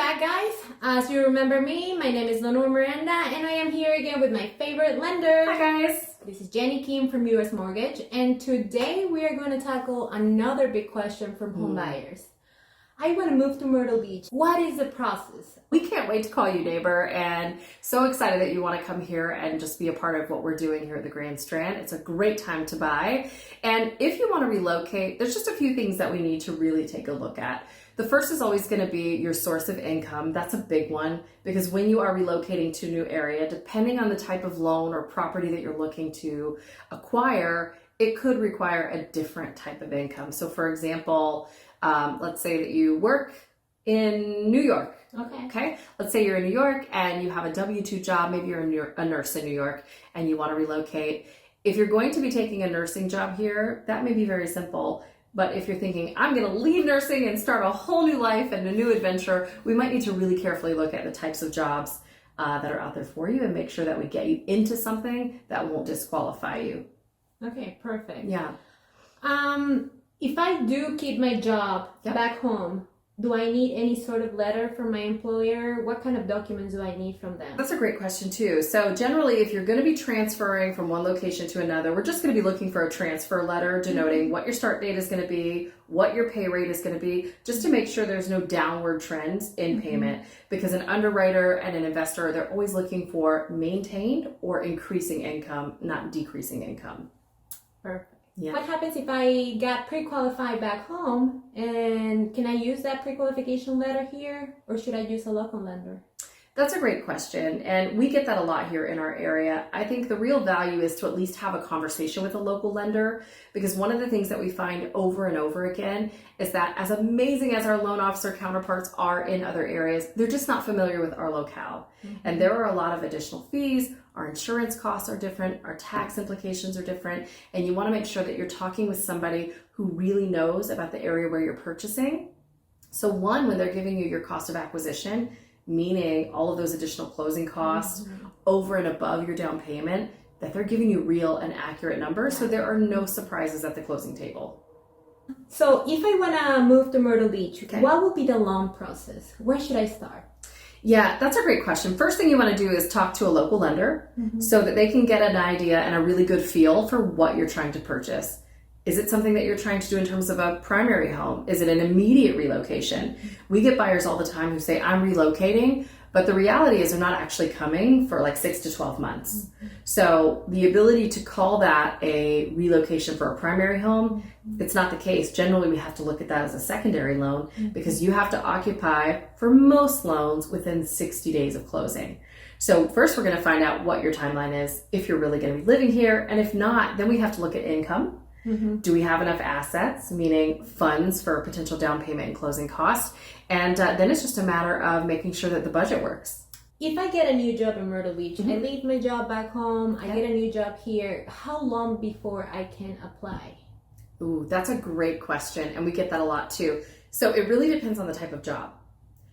back, guys. As you remember me, my name is Lenore Miranda, and I am here again with my favorite lender. Hi, guys. This is Jenny.King from US Mortgage, and today we are going to tackle another big question from homebuyers. I want to move to Myrtle Beach. What is the process? We can't wait to call you, neighbor, and so excited that you want to come here and just be a part of what we're doing here at the Grand Strand. It's a great time to buy. And if you want to relocate, there's just a few things that we need to really take a look at. The first is always going to be your source of income. That's a big one because when you are relocating to a new area, depending on the type of loan or property that you're looking to acquire, it could require a different type of income. So for example, let's say that you work in New York. Okay. Let's say you're in New York and you have a W-2 job. Maybe you're a nurse in New York and you want to relocate. If you're going to be taking a nursing job here, that may be very simple. But if you're thinking, I'm going to leave nursing and start a whole new life and a new adventure, we might need to really carefully look at the types of jobs that are out there for you and make sure that we get you into something that won't disqualify you. Okay, perfect. Yeah. If I do keep my job back home, do I need any sort of letter from my employer? What kind of documents do I need from them? That's a great question too. So generally, if you're going to be transferring from one location to another, we're just going to be looking for a transfer letter denoting what your start date is going to be, what your pay rate is going to be, just to make sure there's no downward trends in payment. Because an underwriter and an investor, they're always looking for maintained or increasing income, not decreasing income. Perfect. Yeah. What happens if I got pre-qualified back home, and can I use that pre-qualification letter here, or should I use a local lender? That's a great question, and we get that a lot here in our area. I think the real value is to at least have a conversation with a local lender, because one of the things that we find over and over again is that as amazing as our loan officer counterparts are in other areas, they're just not familiar with our locale. And there are a lot of additional fees. Our insurance costs are different, our tax implications are different, and you want to make sure that you're talking with somebody who really knows about the area where you're purchasing. So one, when they're giving you your cost of acquisition, meaning all of those additional closing costs over and above your down payment, that they're giving you real and accurate numbers so there are no surprises at the closing table. So if I want to move to Myrtle Beach, what will be the loan process? Where should I start? Yeah, that's a great question. First thing you want to do is talk to a local lender so that they can get an idea and a really good feel for what you're trying to purchase. Is it something that you're trying to do in terms of a primary home? Is it an immediate relocation? We get buyers all the time who say, I'm relocating, but the reality is they're not actually coming for like 6 to 12 months. So the ability to call that a relocation for a primary home, it's not the case. Generally, we have to look at that as a secondary loan because you have to occupy for most loans within 60 days of closing. So first we're going to find out what your timeline is, if you're really going to be living here. And if not, then we have to look at income. Do we have enough assets, meaning funds for potential down payment and closing costs? And then it's just a matter of making sure that the budget works. If I get a new job in Myrtle Beach, I leave my job back home, I get a new job here, how long before I can apply? Ooh, that's a great question. And we get that a lot too. So it really depends on the type of job.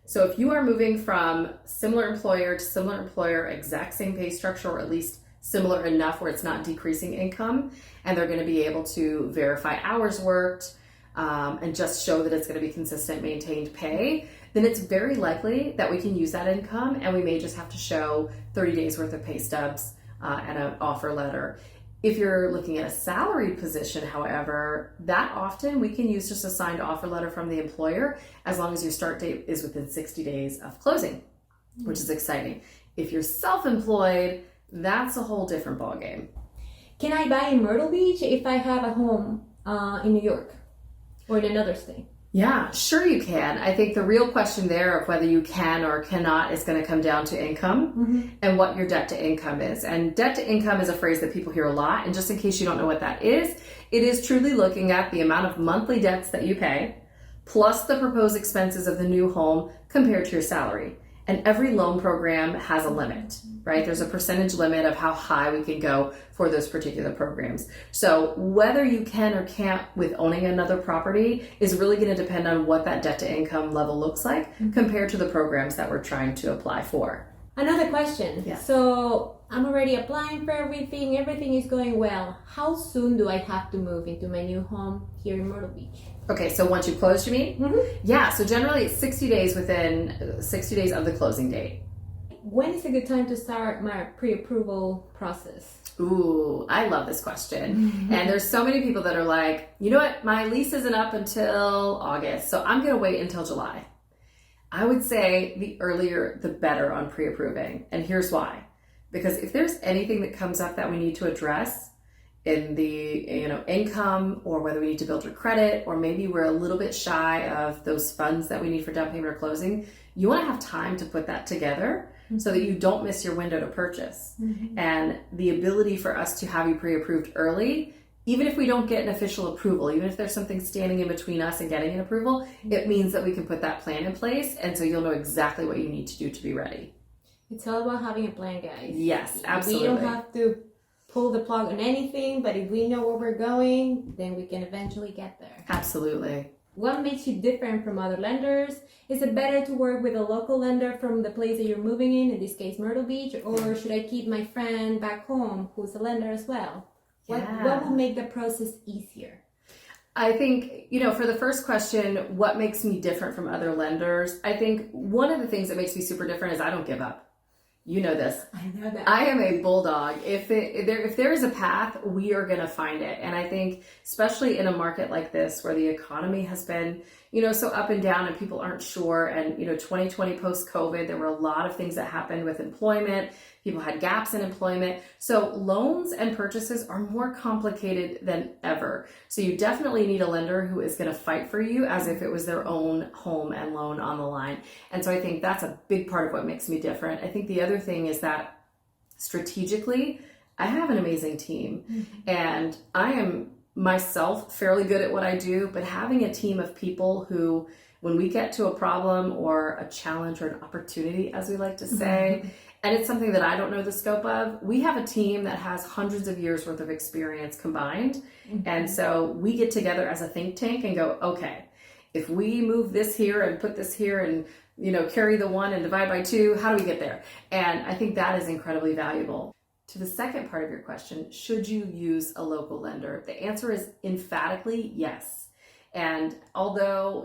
So if you are moving from similar employer to similar employer, exact same pay structure, or at least similar enough where it's not decreasing income, and they're going to be able to verify hours worked and just show that it's going to be consistent, maintained pay, then it's very likely that we can use that income, and we may just have to show 30 days worth of pay stubs and an offer letter. If you're looking at a salaried position, however, that often we can use just a signed offer letter from the employer as long as your start date is within 60 days of closing, which is exciting. If you're self-employed, that's a whole different ballgame. Can I buy in Myrtle Beach if I have a home in New York or in another state? Yeah, sure you can. I think the real question there of whether you can or cannot is going to come down to income and what your debt to income is. And debt to income is a phrase that people hear a lot. And just in case you don't know what that is, it is truly looking at the amount of monthly debts that you pay plus the proposed expenses of the new home compared to your salary. And every loan program has a limit, right? There's a percentage limit of how high we can go for those particular programs. So whether you can or can't with owning another property is really going to depend on what that debt to income level looks like compared to the programs that we're trying to apply for. Another question. Yeah. So I'm already applying for everything. Everything is going well. How soon do I have to move into my new home here in Myrtle Beach? Okay, so once you've closed, you mean? Mm-hmm. Yeah, so generally it's 60 days within 60 days of the closing date. When is a good time to start my pre-approval process? Ooh, I love this question. And there's so many people that are like, you know what, my lease isn't up until August, so I'm gonna wait until July. I would say the earlier the better on pre-approving. And here's why. Because if there's anything that comes up that we need to address in the income, or whether we need to build your credit, or maybe we're a little bit shy of those funds that we need for down payment or closing, you want to have time to put that together so that you don't miss your window to purchase. And the ability for us to have you pre-approved early, even if we don't get an official approval, even if there's something standing in between us and getting an approval, it means that we can put that plan in place, and so you'll know exactly what you need to do to be ready. It's all about having a plan, guys. Yes, absolutely. We don't have to pull the plug on anything, but if we know where we're going, then we can eventually get there. Absolutely. What makes you different from other lenders? Is it better to work with a local lender from the place that you're moving in this case Myrtle Beach, or should I keep my friend back home who's a lender as well? What will make the process easier? I think, for the first question, what makes me different from other lenders? I think one of the things that makes me super different is I don't give up. You know this. I know that. I am a bulldog. If there is a path, we are going to find it. And I think, especially in a market like this where the economy has been, so up and down and people aren't sure. And, 2020 post-COVID, there were a lot of things that happened with employment. People had gaps in employment. So loans and purchases are more complicated than ever. So you definitely need a lender who is going to fight for you as if it was their own home and loan on the line. And so I think that's a big part of what makes me different. I think the other thing is that strategically, I have an amazing team, and I am myself fairly good at what I do, but having a team of people who, when we get to a problem or a challenge or an opportunity, as we like to say, and it's something that I don't know the scope of, we have a team that has hundreds of years worth of experience combined. And so we get together as a think tank and go, okay, if we move this here and put this here and, carry the 1 and divide by 2, how do we get there? And I think that is incredibly valuable. To the second part of your question, should you use a local lender? The answer is emphatically yes. And although,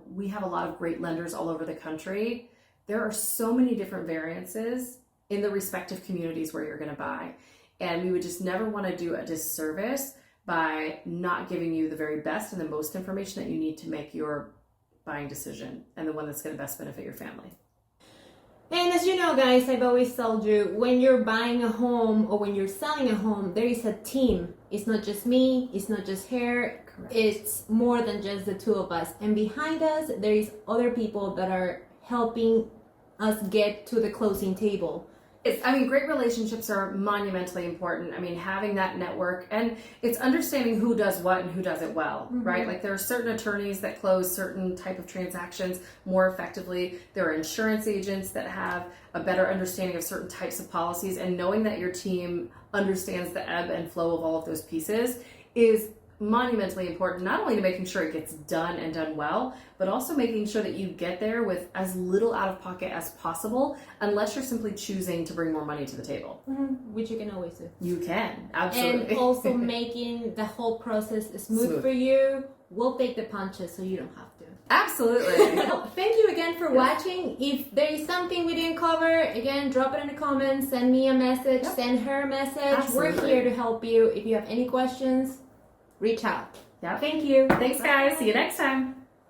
we have a lot of great lenders all over the country, there are so many different variances in the respective communities where you're going to buy. And we would just never want to do a disservice by not giving you the very best and the most information that you need to make your buying decision, and the one that's going to best benefit your family. And as you know, guys, I've always told you, when you're buying a home or when you're selling a home, there is a team. It's not just me, it's not just her. Correct. It's more than just the two of us. And behind us, there is other people that are helping us get to the closing table. Great relationships are monumentally important. Having that network, and it's understanding who does what and who does it well, right? Like there are certain attorneys that close certain type of transactions more effectively. There are insurance agents that have a better understanding of certain types of policies, and knowing that your team understands the ebb and flow of all of those pieces is monumentally important, not only to making sure it gets done and done well, but also making sure that you get there with as little out of pocket as possible, unless you're simply choosing to bring more money to the table. Which you can always do. You can, absolutely. And also making the whole process smooth for you. We'll take the punches so you don't have to. Absolutely. Thank you again for watching. If there is something we didn't cover, again, drop it in the comments, send me a message, send her a message. Absolutely. We're here to help you. If you have any questions, reach out. Yeah. Thank you. Thanks, guys. See you next time.